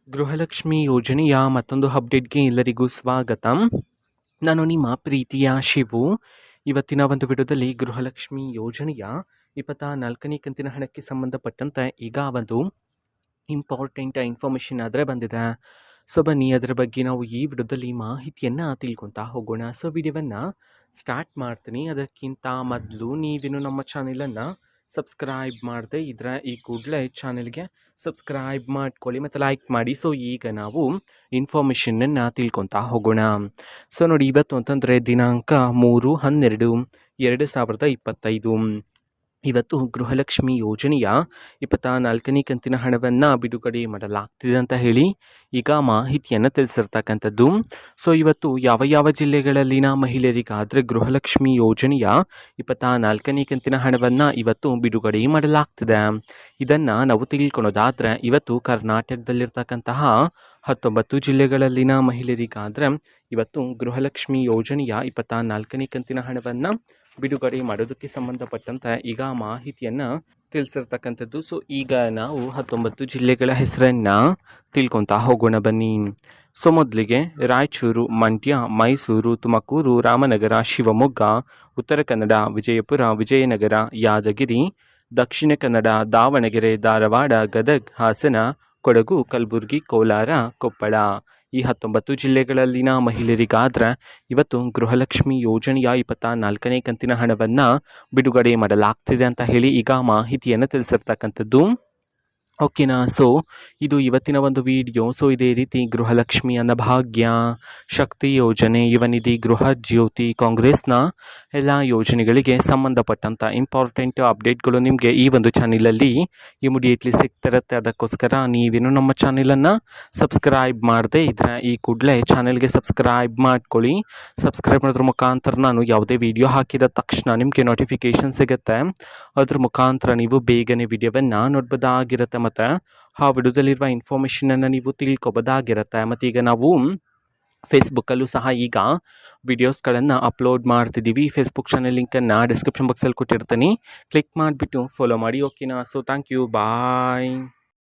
ಗೃಹಲಕ್ಷ್ಮಿ ಯೋಜನೆಯ ಮತ್ತೊಂದು ಅಪ್ಡೇಟ್ಗೆ ಎಲ್ಲರಿಗೂ ಸ್ವಾಗತ. ನಾನು ನಿಮ್ಮ ಪ್ರೀತಿಯ ಶಿವು. ಇವತ್ತಿನ ಒಂದು ವಿಡಿಯೋದಲ್ಲಿ ಗೃಹಲಕ್ಷ್ಮಿ ಯೋಜನೆಯ 24ನೇ ಕಂತಿನ ಹಣಕ್ಕೆ ಸಂಬಂಧಪಟ್ಟಂತೆ ಈಗ ಒಂದು ಇಂಪಾರ್ಟೆಂಟ್ ಇನ್ಫಾರ್ಮೇಷನ್ ಆದರೆ ಬಂದಿದೆ. ಸೊ ಬನ್ನಿ ಅದರ ಬಗ್ಗೆ ನಾವು ಈ ವಿಡಿಯೋದಲ್ಲಿ ಮಾಹಿತಿಯನ್ನು ತಿಳ್ಕೊತಾ ಹೋಗೋಣ. ಸೊ ವಿಡಿಯೋವನ್ನು ಸ್ಟಾರ್ಟ್ ಮಾಡ್ತೀನಿ. ಅದಕ್ಕಿಂತ ಮೊದಲು ನೀವಿನ್ನು ನಮ್ಮ ಚಾನೆಲನ್ನು ಸಬ್ಸ್ಕ್ರೈಬ್ ಮಾಡದೆ ಇದ್ರೆ ಈ ಕೂಡಲೇ ಚಾನೆಲ್ಗೆ ಸಬ್ಸ್ಕ್ರೈಬ್ ಮಾಡ್ಕೊಳ್ಳಿ ಮತ್ತು ಲೈಕ್ ಮಾಡಿ. ಸೊ ಈಗ ನಾವು ಇನ್ಫಾರ್ಮೇಷನನ್ನು ತಿಳ್ಕೊತಾ ಹೋಗೋಣ. ಸೊ ನೋಡಿ, ಇವತ್ತು ಅಂತಂದರೆ ದಿನಾಂಕ 3/12/2025. ಇವತ್ತು ಗೃಹಲಕ್ಷ್ಮಿ ಯೋಜನೆಯ 24ನೇ ಕಂತಿನ ಹಣವನ್ನು ಬಿಡುಗಡೆ ಮಾಡಲಾಗ್ತಿದೆ ಅಂತ ಹೇಳಿ ಈಗ ಮಾಹಿತಿಯನ್ನು ತಿಳಿಸಿರ್ತಕ್ಕಂಥದ್ದು. ಸೊ ಇವತ್ತು ಯಾವ ಜಿಲ್ಲೆಗಳಲ್ಲಿನ ಮಹಿಳೆಯರಿಗಾದರೆ ಗೃಹಲಕ್ಷ್ಮಿ ಯೋಜನೆಯ 24ನೇ ಕಂತಿನ ಹಣವನ್ನು ಇವತ್ತು ಬಿಡುಗಡೆ ಮಾಡಲಾಗ್ತಿದೆ, ಇದನ್ನು ನಾವು ತಿಳ್ಕೊಳೋದಾದರೆ ಇವತ್ತು ಕರ್ನಾಟಕದಲ್ಲಿರ್ತಕ್ಕಂತಹ 19 ಜಿಲ್ಲೆಗಳಲ್ಲಿನ ಮಹಿಳೆಯರಿಗಾದರೆ ಇವತ್ತು ಗೃಹಲಕ್ಷ್ಮಿ ಯೋಜನೆಯ 24ನೇ ಕಂತಿನ ಹಣವನ್ನು ಬಿಡುಗಡೆ ಮಾಡೋದಕ್ಕೆ ಸಂಬಂಧಪಟ್ಟಂತೆ ಈಗ ಮಾಹಿತಿಯನ್ನು ತಿಳಿಸಿರ್ತಕ್ಕಂಥದ್ದು. ಸೊ ಈಗ ನಾವು 19 ಜಿಲ್ಲೆಗಳ ಹೆಸರನ್ನು ತಿಳ್ಕೊತಾ ಹೋಗೋಣ ಬನ್ನಿ. ಸೊ ಮೊದಲಿಗೆ ರಾಯಚೂರು, ಮಂಡ್ಯ, ಮೈಸೂರು, ತುಮಕೂರು, ರಾಮನಗರ, ಶಿವಮೊಗ್ಗ, ಉತ್ತರ ಕನ್ನಡ, ವಿಜಯಪುರ, ವಿಜಯನಗರ, ಯಾದಗಿರಿ, ದಕ್ಷಿಣ ಕನ್ನಡ, ದಾವಣಗೆರೆ, ಧಾರವಾಡ, ಗದಗ್, ಹಾಸನ, ಕೊಡಗು, ಕಲಬುರಗಿ, ಕೋಲಾರ, ಕೊಪ್ಪಳ. ಈ 19 ಜಿಲ್ಲೆಗಳಲ್ಲಿನ ಮಹಿಳೆಯರಿಗಾದ್ರೆ ಇವತ್ತು ಗೃಹಲಕ್ಷ್ಮಿ ಯೋಜನೆಯ 24ನೇ ಕಂತಿನ ಹಣವನ್ನು ಬಿಡುಗಡೆ ಮಾಡಲಾಗ್ತಿದೆ ಅಂತ ಹೇಳಿ ಈಗ ಮಾಹಿತಿಯನ್ನು ತಿಳಿಸಿರ್ತಕ್ಕಂಥದ್ದು. ಓಕೆನಾ. ಸೊ ಇದು ಇವತ್ತಿನ ಒಂದು ವಿಡಿಯೋ. ಸೊ ಇದೇ ರೀತಿ ಗೃಹಲಕ್ಷ್ಮಿ ಅನ್ನಭಾಗ್ಯ, ಶಕ್ತಿ ಯೋಜನೆ, ಯುವನಿಧಿ, ಗೃಹ ಜ್ಯೋತಿ, ಕಾಂಗ್ರೆಸ್ನ ಎಲ್ಲ ಯೋಜನೆಗಳಿಗೆ ಸಂಬಂಧಪಟ್ಟಂಥ ಇಂಪಾರ್ಟೆಂಟ್ ಅಪ್ಡೇಟ್ಗಳು ನಿಮಗೆ ಈ ಒಂದು ಚಾನಲಲ್ಲಿ ಇಮಿಡಿಯೇಟ್ಲಿ ಸಿಗ್ತಿರುತ್ತೆ. ಅದಕ್ಕೋಸ್ಕರ ನೀವೇನು ನಮ್ಮ ಚಾನಲನ್ನು ಸಬ್ಸ್ಕ್ರೈಬ್ ಮಾಡದೆ ಇದ್ರೆ ಈ ಕೂಡಲೇ ಚಾನಲ್ಗೆ ಸಬ್ಸ್ಕ್ರೈಬ್ ಮಾಡ್ಕೊಳ್ಳಿ. ಸಬ್ಸ್ಕ್ರೈಬ್ ಮಾಡೋದ್ರ ಮುಖಾಂತರ ನಾನು ಯಾವುದೇ ವಿಡಿಯೋ ಹಾಕಿದ ತಕ್ಷಣ ನಿಮಗೆ ನೋಟಿಫಿಕೇಶನ್ ಸಿಗುತ್ತೆ. ಅದ್ರ ಮುಖಾಂತರ ನೀವು ಬೇಗನೆ ವಿಡಿಯೋವನ್ನು ನೋಡ್ಬೋದಾಗಿರುತ್ತೆ ಮತ್ತು ಆ ವಿಡಿಯೋದಲ್ಲಿರುವ ಇನ್ಫಾರ್ಮೇಷನನ್ನು ನೀವು ತಿಳ್ಕೊಬೋದಾಗಿರುತ್ತೆ. ಮತ್ತು ಈಗ ನಾವು ಫೇಸ್ಬುಕ್ಕಲ್ಲೂ ಸಹ ಈಗ ವಿಡಿಯೋಸ್ಗಳನ್ನು ಅಪ್ಲೋಡ್ ಮಾಡ್ತಿದ್ದೀವಿ. ಫೇಸ್ಬುಕ್ ಚಾನಲ್ ಲಿಂಕನ್ನು ಡಿಸ್ಕ್ರಿಪ್ಷನ್ ಬಾಕ್ಸಲ್ಲಿ ಕೊಟ್ಟಿರ್ತೀನಿ, ಕ್ಲಿಕ್ ಮಾಡಿಬಿಟ್ಟು ಫಾಲೋ ಮಾಡಿ. ಓಕೆನಾ. So thank you, bye.